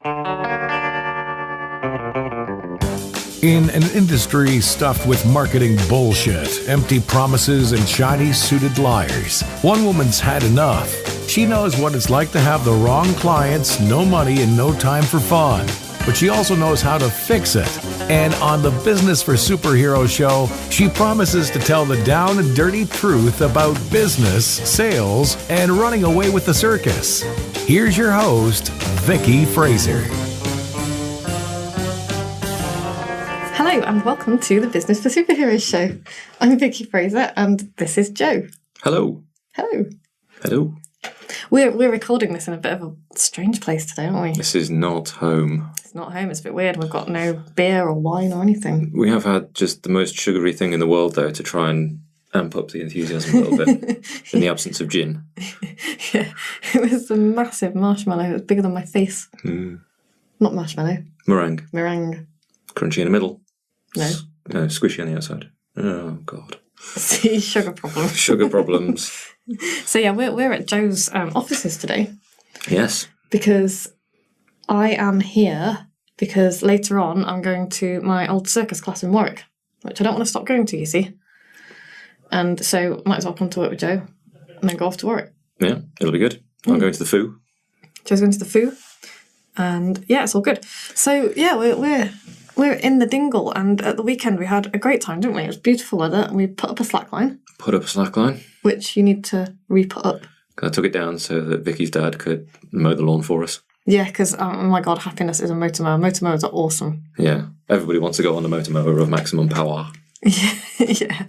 In an industry stuffed with marketing bullshit, empty promises, and shiny-suited liars, one woman's had enough. She knows what it's like to have the wrong clients, no money, and no time for fun. But she also knows how to fix it. And on the Business for Superheroes show, she promises to tell the down and dirty truth about business, sales, and running away with the circus. Here's your host, Vicky Fraser. Hello and welcome to the Business for Superheroes show. I'm Vicky Fraser and this is Joe. Hello. Hello. Hello. We're recording this in a bit of a strange place today, aren't we? This is not home. It's not home, it's a bit weird. We've got no beer or wine or anything. We have had just the most sugary thing in the world, though, to try and amp up the enthusiasm a little bit in the absence of gin. Yeah, it was a massive marshmallow. It was bigger than my face. Not marshmallow. Meringue. Crunchy in the middle. No. Squishy on the outside. Oh, God. See, sugar problems. Sugar problems. So yeah, we're at Joe's offices today. Yes. Because I am here because later on I'm going to my old circus class in Warwick, which I don't want to stop going to, you see. And so might as well come to work with Joe and then go off to Warwick. Yeah, it'll be good. I'm going to the Foo. Joe's going to the Foo. And yeah, it's all good. So yeah, we're in the dingle, and at the weekend we had a great time, didn't we? It was beautiful weather, and we put up a slackline. Which you need to re-put up. I took it down so that Vicky's dad could mow the lawn for us. Yeah, because, oh my God, happiness is a motor mower. Motor mowers are awesome. Yeah, everybody wants to go on the motor mower of maximum power. Yeah.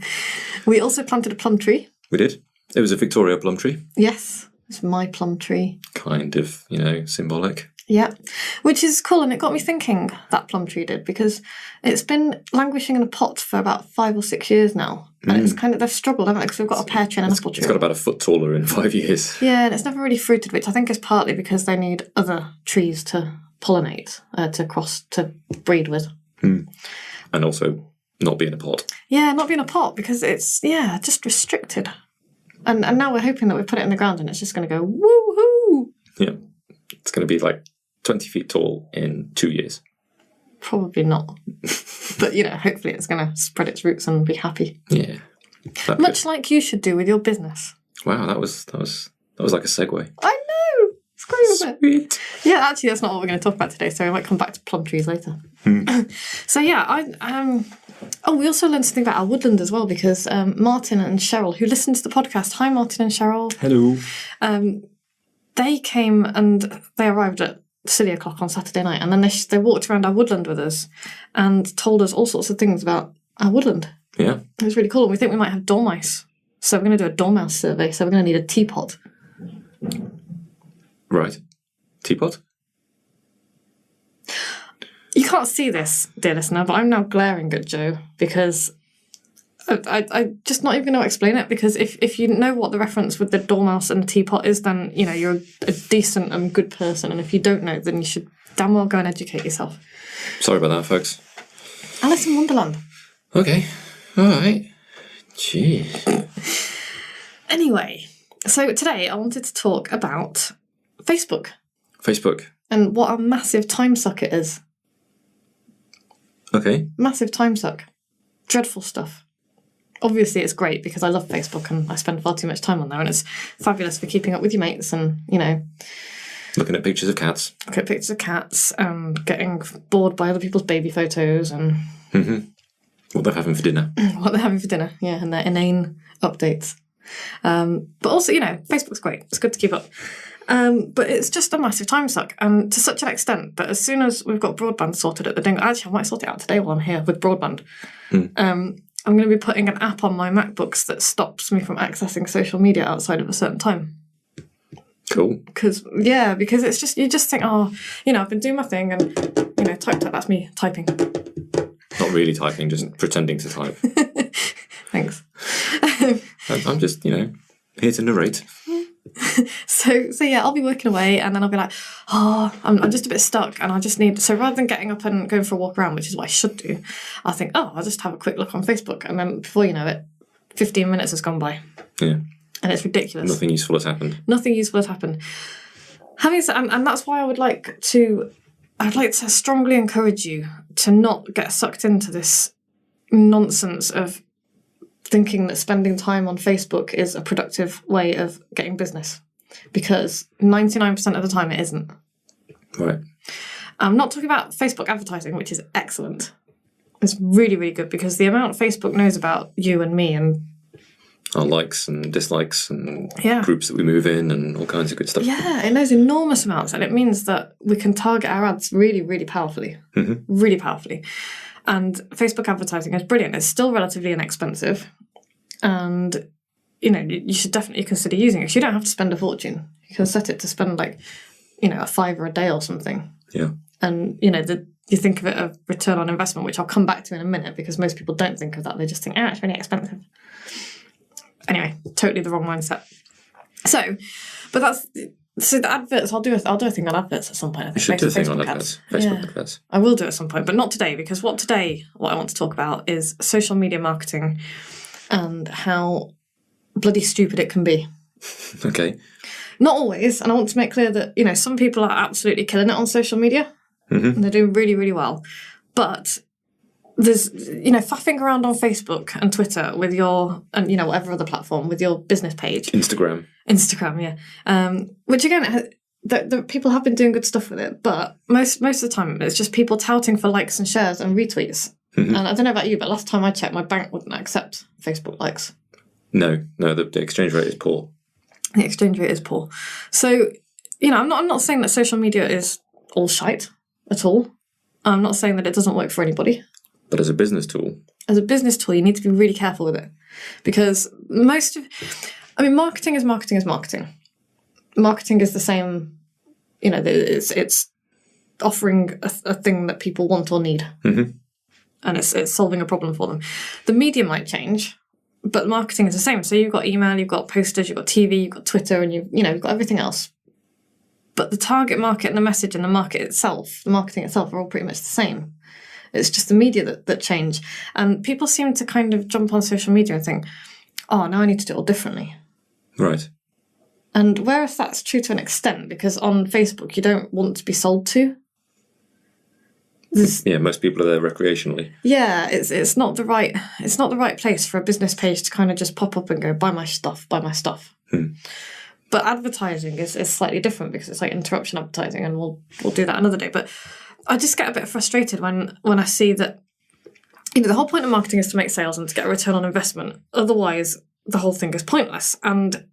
We also planted a plum tree. We did. It was a Victoria plum tree. Yes, it's my plum tree. Kind of, symbolic. Yeah, which is cool, and it got me thinking, that plum tree did, because it's been languishing in a pot for about 5 or 6 years now, and it's kind of, they've struggled, haven't they, because we've got a pear tree and an apple tree. It's got about a foot taller in 5 years. Yeah, and it's never really fruited, which I think is partly because they need other trees to pollinate, to breed with. And also not be in a pot. Yeah, not be in a pot, because it's, just restricted. And now we're hoping that we put it in the ground and it's just going to go woo-hoo! Yeah, it's going to be like 20 feet tall in 2 years. Probably not. But, hopefully it's going to spread its roots and be happy. Yeah. Much like you should do with your business. Wow, that was like a segue. I know! It's great, isn't it? Sweet. Yeah, actually that's not what we're going to talk about today, so we might come back to plum trees later. So yeah, we also learned something about our woodland as well, because Martin and Cheryl, who listen to the podcast, hi Martin and Cheryl. Hello. They came and they arrived at silly o'clock on Saturday night, and then they walked around our woodland with us and told us all sorts of things about our woodland. Yeah. It was really cool, and we think we might have dormice. So we're going to do a dormouse survey, so we're going to need a teapot. Right. Teapot? You can't see this, dear listener, but I'm now glaring at Joe because I just not even going to explain it, because if you know what the reference with the dormouse and the teapot is, then, you're a decent and good person. And if you don't know, then you should damn well go and educate yourself. Sorry about that, folks. Alice in Wonderland. Okay. All right. Jeez. Anyway, so today I wanted to talk about Facebook. And what a massive time suck it is. Okay. Massive time suck. Dreadful stuff. Obviously, it's great because I love Facebook and I spend far too much time on there, and it's fabulous for keeping up with your mates and, looking at pictures of cats. Look at pictures of cats and getting bored by other people's baby photos and... What they're having for dinner. Yeah, and their inane updates. But also, Facebook's great. It's good to keep up. But it's just a massive time suck, and to such an extent that as soon as we've got broadband sorted at the dingle... Actually, I might sort it out today while I'm here with broadband. I'm going to be putting an app on my MacBooks that stops me from accessing social media outside of a certain time. Cool. Because it's just, you just think, I've been doing my thing and, type, that's me typing. Not really typing, just pretending to type. Thanks. I'm just, here to narrate. So yeah, I'll be working away and then I'll be like, I'm just a bit stuck and I just need... So rather than getting up and going for a walk around, which is what I should do, I think, I'll just have a quick look on Facebook. And then before you know it, 15 minutes has gone by. Yeah. And it's ridiculous. Nothing useful has happened. Having said, and that's why I would like to I'd like to strongly encourage you to not get sucked into this nonsense of thinking that spending time on Facebook is a productive way of getting business, because 99% of the time it isn't. Right. I'm not talking about Facebook advertising, which is excellent. It's really, really good, because the amount Facebook knows about you and me and Our likes and dislikes and Yeah. groups that we move in and all kinds of good stuff. yeah, it knows enormous amounts, and it means that we can target our ads really, really powerfully. Really powerfully. And Facebook advertising is brilliant. It's still relatively inexpensive, and you should definitely consider using it. 'Cause you don't have to spend a fortune. You can set it to spend like, a $5 a day or something. Yeah. And you think of it a return on investment, which I'll come back to in a minute, because most people don't think of that. They just think, it's really expensive. Anyway, totally the wrong mindset. So the adverts. I'll do a thing on adverts at some point. I think You should do a thing on Facebook adverts. ads. Facebook Yeah. adverts. I will do it at some point, but not today, because what I want to talk about is social media marketing and how bloody stupid it can be. Okay. Not always, and I want to make clear that, some people are absolutely killing it on social media, and they're doing really, really well. But there's, faffing around on Facebook and Twitter with whatever other platform, with your business page. Instagram, yeah. Which again, the people have been doing good stuff with it, but most of the time it's just people touting for likes and shares and retweets. And I don't know about you, but last time I checked, my bank wouldn't accept Facebook likes. No, the exchange rate is poor. The exchange rate is poor. So, I'm not saying that social media is all shite at all. I'm not saying that it doesn't work for anybody. But as a business tool, you need to be really careful with it, because marketing is marketing. Marketing is the same. It's offering a thing that people want or need, and it's solving a problem for them. The media might change, but marketing is the same. So you've got email, you've got posters, you've got TV, you've got Twitter, and you've got everything else. But the target market and the message and the marketing itself are all pretty much the same. It's just the media that change. And people seem to kind of jump on social media and think, now I need to do it all differently. right? And whereas that's true to an extent, because on Facebook you don't want to be sold to. Most people are there recreationally. Yeah, it's not the right place for a business page to kind of just pop up and go, buy my stuff. But advertising is slightly different, because it's like interruption advertising, and we'll do that another day. But I just get a bit frustrated when I see that, the whole point of marketing is to make sales and to get a return on investment. Otherwise, the whole thing is pointless. And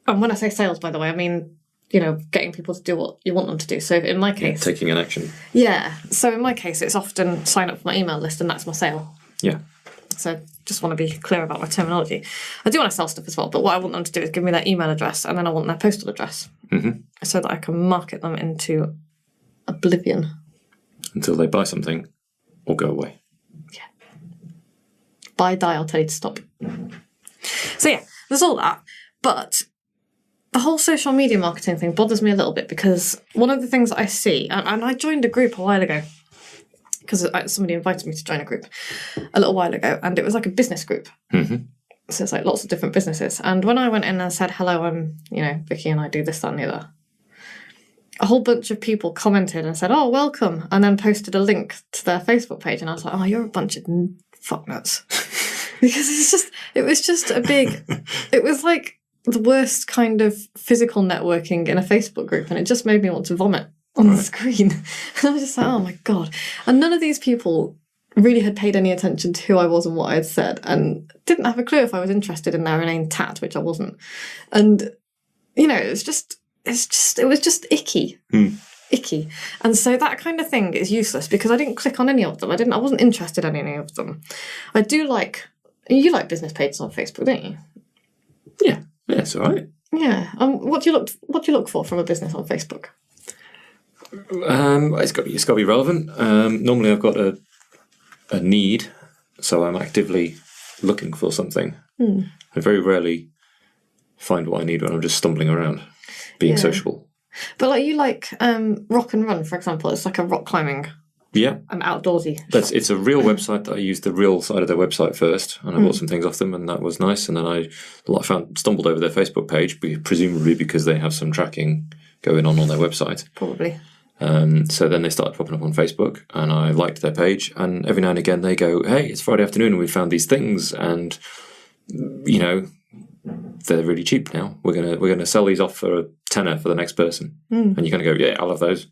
when I say sales, by the way, I mean, getting people to do what you want them to do. So in my case... taking an action. Yeah. So in my case, it's often sign up for my email list, and that's my sale. Yeah. So just want to be clear about my terminology. I do want to sell stuff as well, but what I want them to do is give me their email address, and then I want their postal address, so that I can market them into oblivion. Until they buy something or go away. Yeah. Buy, die, I'll tell you to stop. So yeah, there's all that. But the whole social media marketing thing bothers me a little bit, because one of the things that I see, and I joined a group a while ago, because somebody invited me to join a group a little while ago, and it was like a business group. So it's like lots of different businesses. And when I went in and said, hello, I'm, Vicky, and I do this, that, and the other, a whole bunch of people commented and said, oh, welcome, and then posted a link to their Facebook page. And I was like, oh, you're a bunch of fucknuts. Because it was like the worst kind of physical networking in a Facebook group, and it just made me want to vomit on the screen. And I was just like, oh my God. And none of these people really had paid any attention to who I was and what I had said, and didn't have a clue if I was interested in their inane tat, which I wasn't. And, it was just icky. Icky. And so that kind of thing is useless, because I didn't click on any of them. I wasn't interested in any of them. I do you like business pages on Facebook, don't you? Yeah, it's all right. Yeah. What do you look for from a business on Facebook? It's got to be relevant. Normally I've got a need, so I'm actively looking for something. I very rarely find what I need when I'm just stumbling around, being sociable. But you like Rock and Run, for example. It's like a rock climbing. Yeah. And outdoorsy. It's a real website that I used the real side of their website first, and I bought some things off them, and that was nice. And then I stumbled over their Facebook page, presumably because they have some tracking going on their website. Probably. So then they started popping up on Facebook, and I liked their page. And every now and again they go, "Hey, it's Friday afternoon, and we found these things, and you know, they're really cheap now. We're gonna sell these off for a tenner for the next person." And you're gonna go, "Yeah, I'll have those,"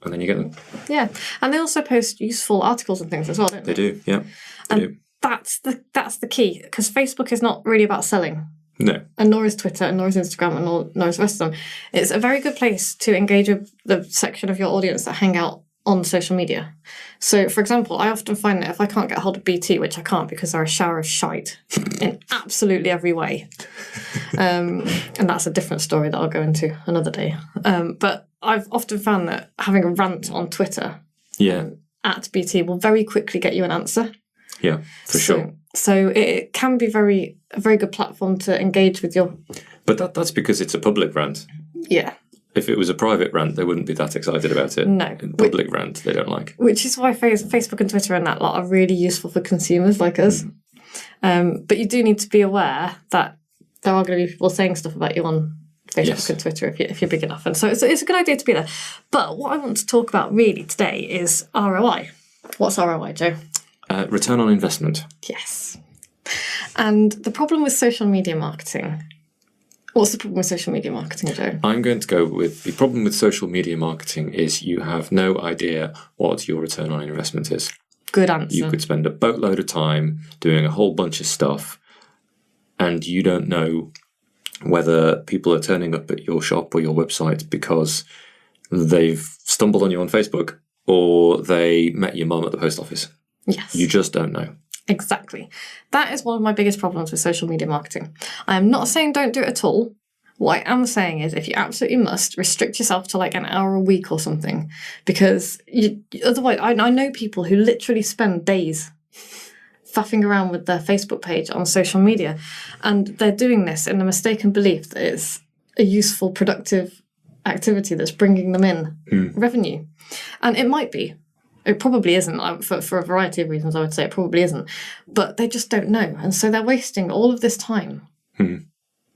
and then you get them. Yeah, and they also post useful articles and things as well, don't they? They do, yeah. They do. That's the key, because Facebook is not really about selling. No. And nor is Twitter, and nor is Instagram, and nor is the rest of them. It's a very good place to engage with the section of your audience that hang out on social media. So, for example, I often find that if I can't get hold of BT, which I can't because they're a shower of shite in absolutely every way, and that's a different story that I'll go into another day. But I've often found that having a rant on Twitter at BT will very quickly get you an answer. Yeah, for sure. So it can be a very good platform to engage with your... But that's because it's a public rant. Yeah. If it was a private rant, they wouldn't be that excited about it. No. Public rant, they don't like. Which is why Facebook and Twitter and that lot are really useful for consumers like us. But you do need to be aware that there are going to be people saying stuff about you on Facebook and Twitter if you're big enough. And so it's a good idea to be there. But what I want to talk about really today is ROI. What's ROI, Joe? Return on investment. Yes. And the problem with social media marketing... What's the problem with social media marketing, Joe? I'm going to go with the problem with social media marketing is you have no idea what your return on investment is. Good answer. You could spend a boatload of time doing a whole bunch of stuff, and you don't know whether people are turning up at your shop or your website because they've stumbled on you on Facebook or they met your mum at the post office. Yes. You just don't know. Exactly. That is one of my biggest problems with social media marketing. I am not saying don't do it at all. What I am saying is if you absolutely must, restrict yourself to like an hour a week or something. Because otherwise, I know people who literally spend days faffing around with their Facebook page on social media. And they're doing this in the mistaken belief that it's a useful, productive activity that's bringing them in revenue. And it might be. It probably isn't. For a variety of reasons, I would say it probably isn't. But they just don't know. And so they're wasting all of this time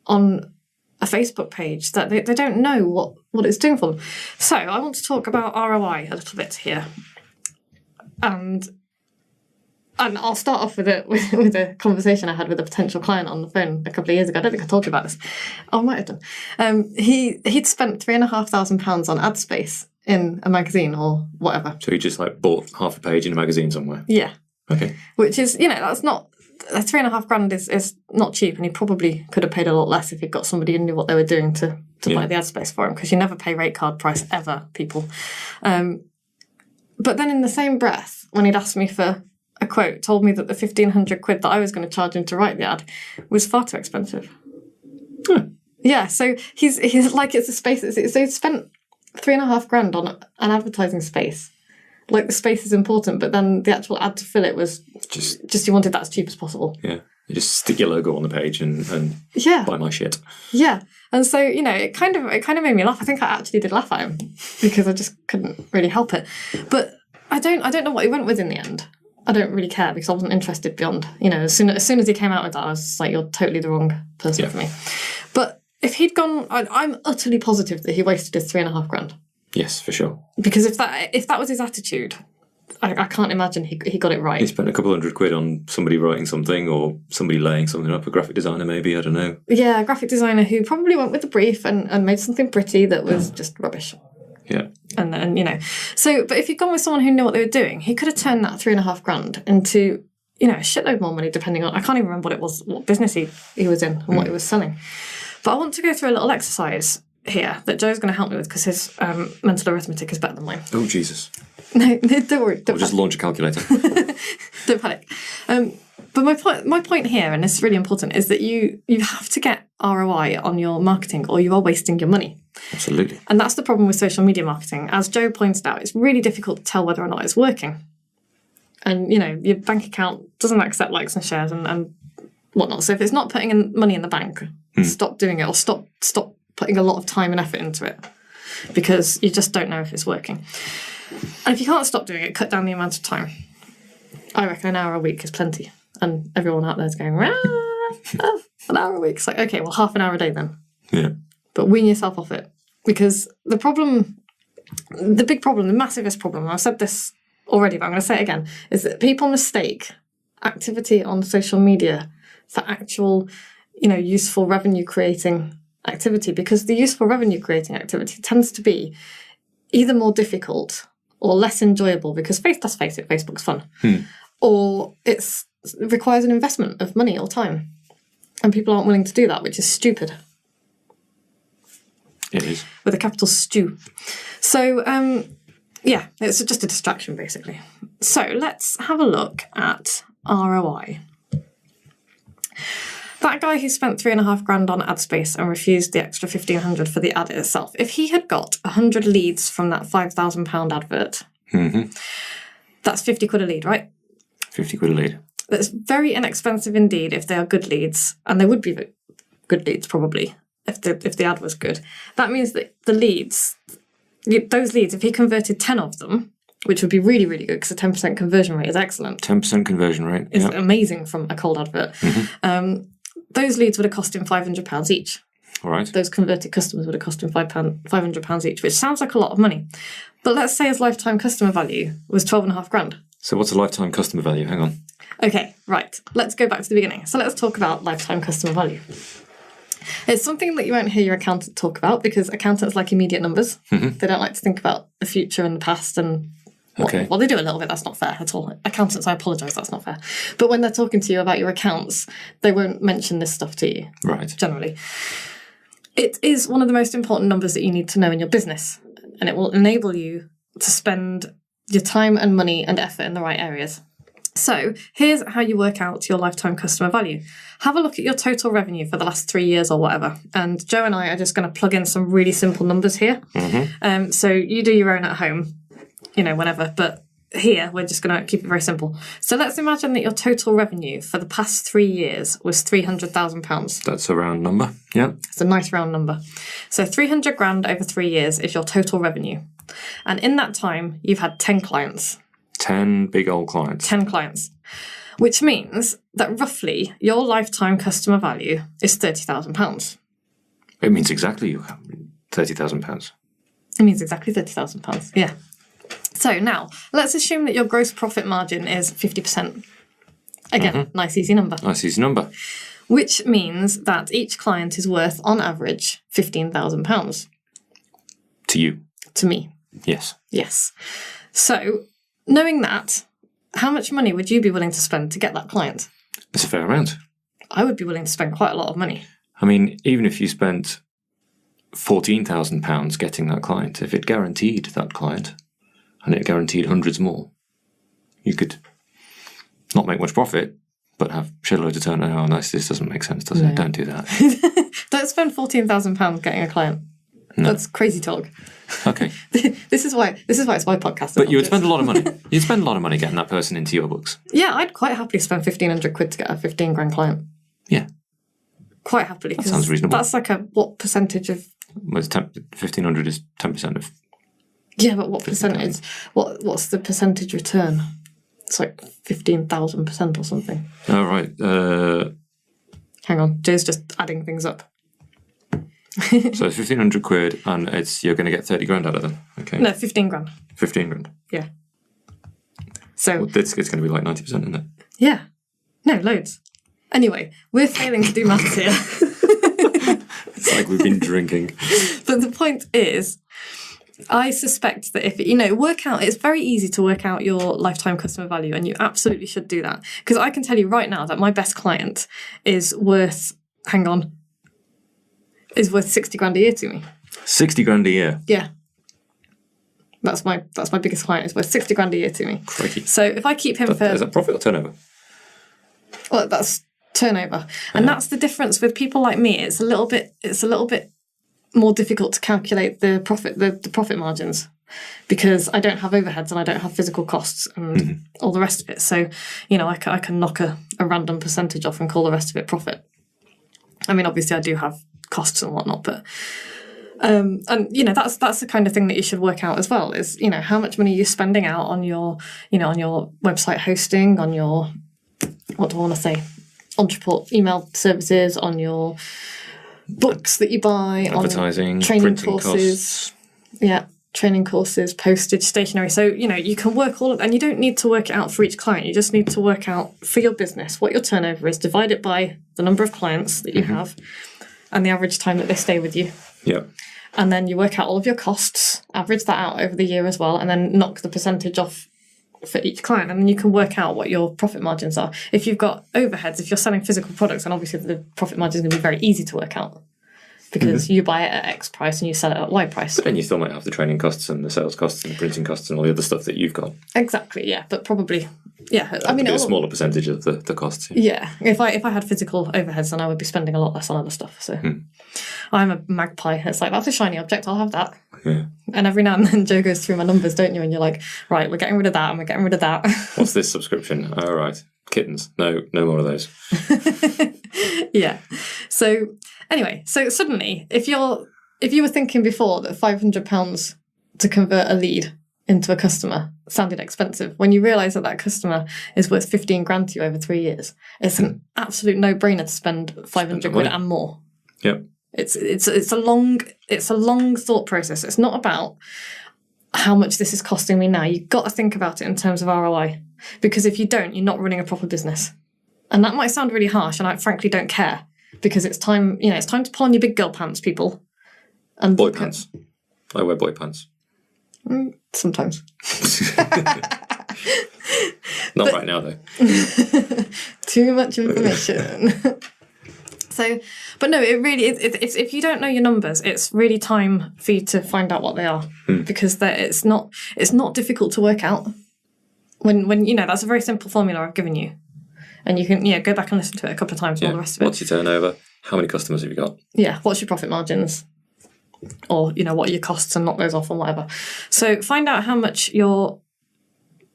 on a Facebook page that they don't know what it's doing for them. So I want to talk about ROI a little bit here. And I'll start off with a conversation I had with a potential client on the phone a couple of years ago. I don't think I told you about this. Oh, I might have done. He'd spent £3,500 on ad space in a magazine or whatever. So he just like bought half a page in a magazine somewhere? Yeah. Okay. Which is, that's not... £3,500 is not cheap, and he probably could have paid a lot less if he'd got somebody who knew what they were doing to buy the ad space for him, because you never pay rate card price ever, people. But then in the same breath, when he'd asked me for a quote, told me that the 1,500 quid that I was going to charge him to write the ad was far too expensive. Yeah, so he's like, it's a space. So he spent £3,500 on an advertising space. Like, the space is important, but then the actual ad to fill it was just you wanted that as cheap as possible. Yeah, you just stick your logo on the page and buy my shit. Yeah, and so it kind of made me laugh. I think I actually did laugh at him because I just couldn't really help it. But I don't know what he went with in the end. I don't really care because I wasn't interested beyond. As soon as he came out with that, I was just like, you're totally the wrong person for me. But if he'd gone, I'm utterly positive that he wasted his £3,500. Yes, for sure. Because if that was his attitude, I can't imagine he got it right. He spent a couple £100 on somebody writing something or somebody laying something up, a graphic designer maybe, I don't know. Yeah, a graphic designer who probably went with the brief and made something pretty that was just rubbish. Yeah. And then, so, but if he'd gone with someone who knew what they were doing, he could have turned that £3,500 into, a shitload more money, depending on, I can't even remember what business he was in and what he was selling. But I want to go through a little exercise here that Joe's going to help me with because his mental arithmetic is better than mine. Oh, Jesus. No, don't worry. I'll just launch a calculator. Don't panic. But my point here, and this is really important, is that you have to get ROI on your marketing or you are wasting your money. Absolutely. And that's the problem with social media marketing. As Joe pointed out, it's really difficult to tell whether or not it's working. And, your bank account doesn't accept likes and shares and whatnot. So if it's not putting in money in the bank, stop doing it or stop putting a lot of time and effort into it because you just don't know if it's working. And if you can't stop doing it, cut down the amount of time. I reckon an hour a week is plenty. And everyone out there is going, an hour a week. It's like, okay, well, half an hour a day then. Yeah. But wean yourself off it. Because the problem the big problem, the massivest problem, I've said this already, but I'm going to say it again, is that people mistake activity on social media for actual, useful revenue creating activity, because the useful revenue creating activity tends to be either more difficult or less enjoyable, because let's face it, Facebook's fun, or it requires an investment of money or time, and people aren't willing to do that, which is stupid. It is. With a capital stew. So, it's just a distraction, basically. So let's have a look at ROI. That guy who spent $3,500 on ad space and refused the extra $1,500 for the ad itself, if he had got 100 leads from that £5,000 advert, that's 50 quid a lead, right? 50 quid a lead. That's very inexpensive indeed if they are good leads, and they would be good leads probably if the ad was good. That means that the leads, those leads, if he converted 10 of them, which would be really, really good because a 10% conversion rate is excellent. 10% conversion rate. Is amazing from a cold advert. Those leads would have cost him £500 each. All right. Those converted customers would have cost him £500 each, which sounds like a lot of money. But let's say his lifetime customer value was 12.5 grand. So what's a lifetime customer value? Hang on. Okay, right. Let's go back to the beginning. So let's talk about lifetime customer value. It's something that you won't hear your accountant talk about, because accountants like immediate numbers. They don't like to think about the future and the past and... Well, they do a little bit. That's not fair at all. Accountants, I apologise, that's not fair. But when they're talking to you about your accounts, they won't mention this stuff to you. Right. Generally. It is one of the most important numbers that you need to know in your business, and it will enable you to spend your time and money and effort in the right areas. So here's how you work out your lifetime customer value. Have a look at your total revenue for the last 3 years or whatever. And Joe and I are just going to plug in some really simple numbers here. So you do your own at home, whenever. But here, we're just going to keep it very simple. So let's imagine that your total revenue for the past 3 years was £300,000. That's a round number. Yeah. It's a nice round number. So 300 grand over 3 years is your total revenue. And in that time, you've had 10 clients. 10 big old clients. 10 clients. Which means that roughly your lifetime customer value is £30,000. It means exactly £30,000. It means exactly £30,000, yeah. So now, let's assume that your gross profit margin is 50%. Again, nice easy number. Nice easy number. Which means that each client is worth, on average, £15,000. To you? To me. Yes. Yes. So, knowing that, how much money would you be willing to spend to get that client? It's a fair amount. I would be willing to spend quite a lot of money. I mean, even if you spent £14,000 getting that client, if it guaranteed that client, and it guaranteed hundreds more, you could not make much profit, but have shitloads of turnover. Oh, nice, this doesn't make sense, does it? Don't do that. Don't spend £14,000 getting a client. No. That's crazy talk. Okay. This is why it's my podcast. But you would spend a lot of money. You'd spend a lot of money getting that person into your books. Yeah, I'd quite happily spend 1,500 quid to get a 15 grand client. Yeah. Quite happily. That sounds reasonable. That's like what percentage of... Well, 1,500 is 10% of... Yeah, but what percentage? What's the percentage return? It's like 15,000% or something. Oh, right. Hang on, Joe's just adding things up. So it's 1,500 quid, and you're going to get 30 grand out of them. Okay. No, 15 grand. 15 grand. Yeah. So it's going to be like 90%, isn't it? Yeah. No, loads. Anyway, we're failing to do maths here. It's like we've been drinking. But the point is, I suspect that if, it's very easy to work out your lifetime customer value, and you absolutely should do that. Because I can tell you right now that my best client is worth 60 grand a year to me. 60 grand a year? Yeah. That's my biggest client. It's worth 60 grand a year to me. Crikey. So if I keep him for... Is that profit or turnover? Well, that's turnover. And that's the difference with people like me. It's a little bit more difficult to calculate the profit margins, because I don't have overheads and I don't have physical costs and all the rest of it. So, I can knock a random percentage off and call the rest of it profit. I mean, obviously I do have costs and whatnot, but that's the kind of thing that you should work out as well, is how much money you're spending out on your website hosting, on your, what do I want to say, Entreport email services, on your books that you buy, advertising, on training printing courses. Costs. Yeah, training courses, postage, stationery. So, you can work all of, and you don't need to work it out for each client. You just need to work out for your business what your turnover is, divide it by the number of clients that you have and the average time that they stay with you. Yeah. And then you work out all of your costs, average that out over the year as well, and then knock the percentage off for each client. And then you can work out what your profit margins are. If you've got overheads, if you're selling physical products, then obviously the profit margin is going to be very easy to work out because you buy it at X price and you sell it at Y price. But then you still might have the training costs and the sales costs and the printing costs and all the other stuff that you've got. Exactly, yeah. But probably, yeah. I mean, a smaller percentage of the costs. Yeah. If I had physical overheads, then I would be spending a lot less on other stuff. So I'm a magpie. It's like, that's a shiny object, I'll have that. Yeah. And every now and then Joe goes through my numbers, don't you? And you're like, right, we're getting rid of that and we're getting rid of that. What's this subscription? Oh, right. Kittens. No more of those. Yeah. So anyway, so suddenly, if you were thinking before that £500 to convert a lead into a customer sounded expensive, when you realise that customer is worth 15 grand to you over 3 years, it's an absolute no-brainer to spend 500 quid and more. Yep. It's a long thought process. It's not about how much this is costing me now. You've got to think about it in terms of ROI, because if you don't, you're not running a proper business. And that might sound really harsh, and I frankly don't care, because it's time. It's time to pull on your big girl pants, people. And boy pants. I wear boy pants. Sometimes. Not right now, though. Too much information. So, but no, it really is. If you don't know your numbers, it's really time for you to find out what they are, because it's not difficult to work out. When that's a very simple formula I've given you, and you can go back and listen to it a couple of times and all the rest of it. What's your turnover? How many customers have you got? Yeah, what's your profit margins? Or what are your costs, and knock those off and whatever. So find out how much you're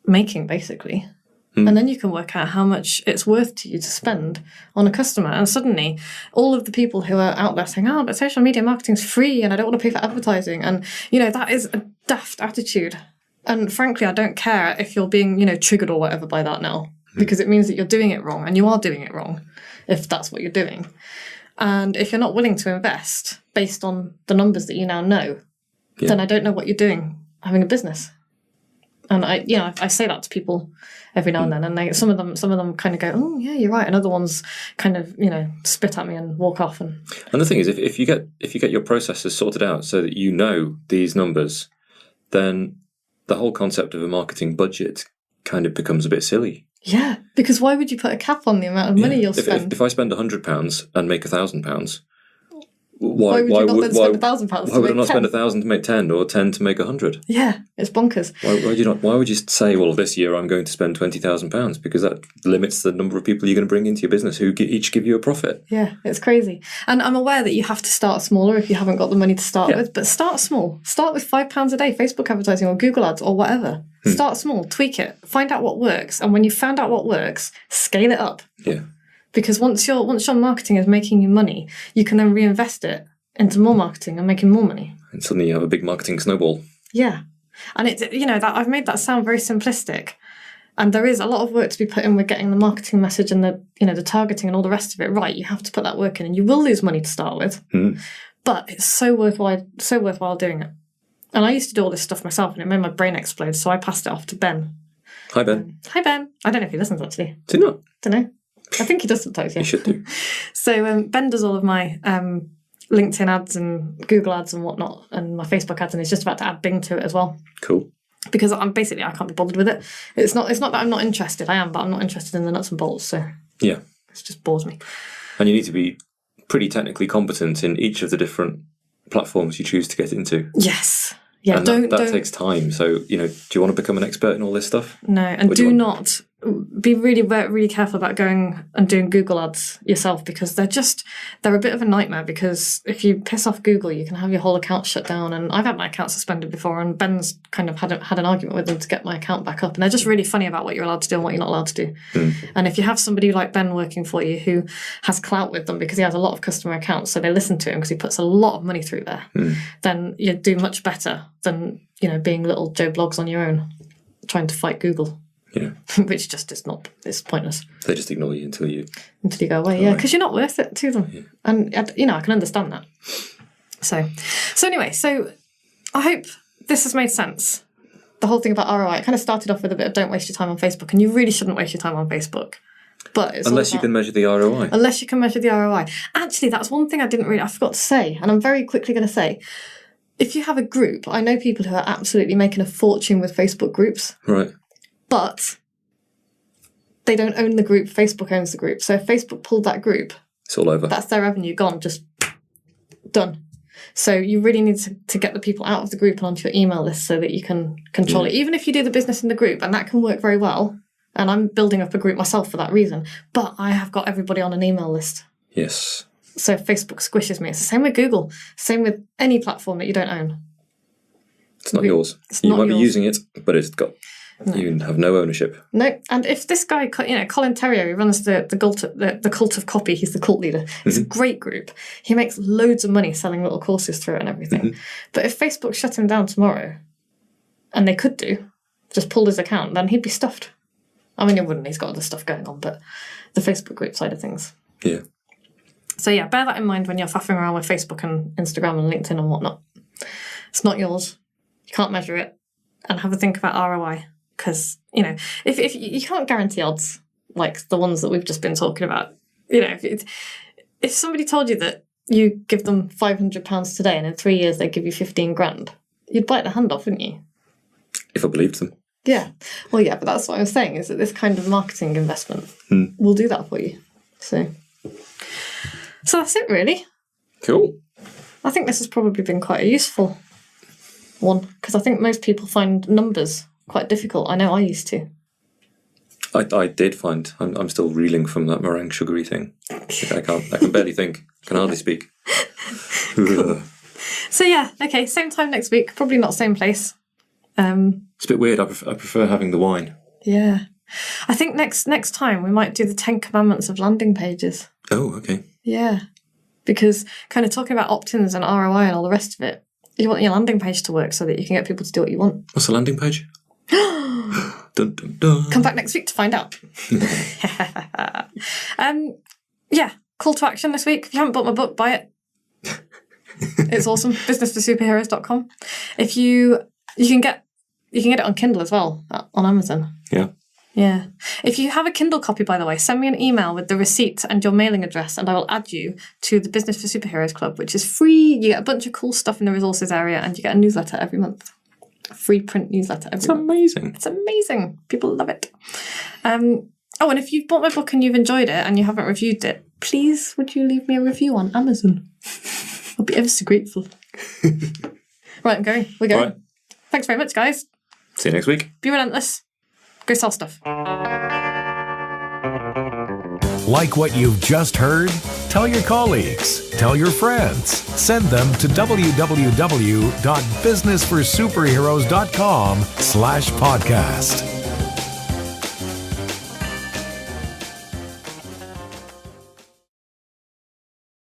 making, basically. And then you can work out how much it's worth to you to spend on a customer. And suddenly, all of the people who are out there saying, oh, but social media marketing's free and I don't want to pay for advertising. And, that is a daft attitude. And frankly, I don't care if you're being, triggered or whatever by that now, because it means that you're doing it wrong, and you are doing it wrong if that's what you're doing. And if you're not willing to invest based on the numbers that you now know, then I don't know what you're doing having a business. And I say that to people every now and then, and some of them kind of go, oh yeah, you're right, and other ones kind of spit at me and walk off. And the thing is, if you get your processes sorted out so that you know these numbers, then the whole concept of a marketing budget kind of becomes a bit silly. Yeah, because why would you put a cap on the amount of money you'll spend? If I spend £100 and make £1,000. Why would you not then spend £1,000? Why would I not spend 1,000 to make 10 or 10 to make 100? Yeah, it's bonkers. Why would you say, well, this year I'm going to spend £20,000? Because that limits the number of people you're going to bring into your business who each give you a profit. Yeah, it's crazy. And I'm aware that you have to start smaller if you haven't got the money to start with, but start small. Start with £5 a day, Facebook advertising or Google ads or whatever. Start small, tweak it, find out what works, and when you found out what works, scale it up. Yeah. Because once your marketing is making you money, you can then reinvest it into more marketing and making more money. And suddenly you have a big marketing snowball. Yeah. And that I've made that sound very simplistic. And there is a lot of work to be put in with getting the marketing message and the targeting and all the rest of it right. You have to put that work in, and you will lose money to start with. But it's so worthwhile doing it. And I used to do all this stuff myself, and it made my brain explode, so I passed it off to Ben. Hi, Ben. Hi, Ben. I don't know if he listens, actually. Does he not? Don't know. I think he does sometimes, yeah. He should do. So Ben does all of my LinkedIn ads and Google ads and whatnot, and my Facebook ads, and he's just about to add Bing to it as well. Cool. Because I can't be bothered with it. It's not that I'm not interested. I am, but I'm not interested in the nuts and bolts, so yeah. It just bores me. And you need to be pretty technically competent in each of the different platforms you choose to get into. Yes. Yeah, and that takes time. So, do you want to become an expert in all this stuff? No, and do not be really, really careful about going and doing Google ads yourself, because they're a bit of a nightmare, because if you piss off Google, you can have your whole account shut down. And I've had my account suspended before, and Ben's kind of had an argument with them to get my account back up. And they're just really funny about what you're allowed to do and what you're not allowed to do. And if you have somebody like Ben working for you who has clout with them because he has a lot of customer accounts, so they listen to him because he puts a lot of money through there, then you do much better than, being little Joe Blogs on your own, trying to fight Google. Yeah. Which just is not, it's pointless. They just ignore you until you go away, yeah, because you're not worth it to them. Yeah. And, I can understand that. So anyway, I hope this has made sense. The whole thing about ROI, it kind of started off with a bit of don't waste your time on Facebook, and you really shouldn't waste your time on Facebook. But it's Unless you can measure the ROI. Unless you can measure the ROI. Actually, that's one thing I forgot to say, and I'm very quickly going to say, if you have a group, I know people who are absolutely making a fortune with Facebook groups. Right. But they don't own the group, Facebook owns the group. So if Facebook pulled that group, it's all over. That's their revenue gone, just done. So you really need to get the people out of the group and onto your email list so that you can control it. Even if you do the business in the group, and that can work very well, and I'm building up a group myself for that reason, but I have got everybody on an email list. Yes. So if Facebook squishes me, it's the same with Google, same with any platform that you don't own. It's not yours. You might be using it, but it's got... No. You have no ownership. No, and if this guy, Colin Terrier, who runs the cult of copy, he's the cult leader. It's a great group. He makes loads of money selling little courses through it and everything. But if Facebook shut him down tomorrow, and they could just pulled his account, then he'd be stuffed. I mean, he wouldn't. He's got other stuff going on, but the Facebook group side of things. Yeah. So yeah, bear that in mind when you're faffing around with Facebook and Instagram and LinkedIn and whatnot. It's not yours. You can't measure it, and have a think about ROI. Because, if you can't guarantee odds like the ones that we've just been talking about. If somebody told you that you give them £500 today and in 3 years they give you 15 grand, you'd bite the hand off, wouldn't you? If I believed them. Yeah. Well, yeah, but that's what I was saying, is that this kind of marketing investment will do that for you. So that's it, really. Cool. I think this has probably been quite a useful one, because I think most people find numbers quite difficult. I know I used to. I did find I'm still reeling from that meringue sugary thing. I can barely think. I can hardly speak. Cool. So yeah, okay, same time next week. Probably not same place. It's a bit weird. I prefer having the wine. Yeah, I think next time we might do the 10 commandments of landing pages. Oh, okay. Yeah, because kind of talking about opt-ins and ROI and all the rest of it, you want your landing page to work so that you can get people to do what you want. What's a landing page? Dun, dun, dun. Come back next week to find out. Yeah, call to action this week. If you haven't bought my book, buy it. It's awesome. businessforsuperheroes.com. If you can get it on Kindle as well, on Amazon. Yeah. If you have a Kindle copy, by the way, send me an email with the receipt and your mailing address, and I will add you to the Business for Superheroes Club, which is free. You get a bunch of cool stuff in the resources area, and you get a newsletter every month. A free print newsletter every month. Amazing. It's amazing. People love it. And if you've bought my book and you've enjoyed it and you haven't reviewed it, please would you leave me a review on Amazon? I'll be ever so grateful. Right, I'm going. We're going. Right. Thanks very much, guys. See you next week. Be relentless. Go sell stuff. Like what you've just heard? Tell your colleagues, tell your friends, send them to www.businessforsuperheroes.com/podcast.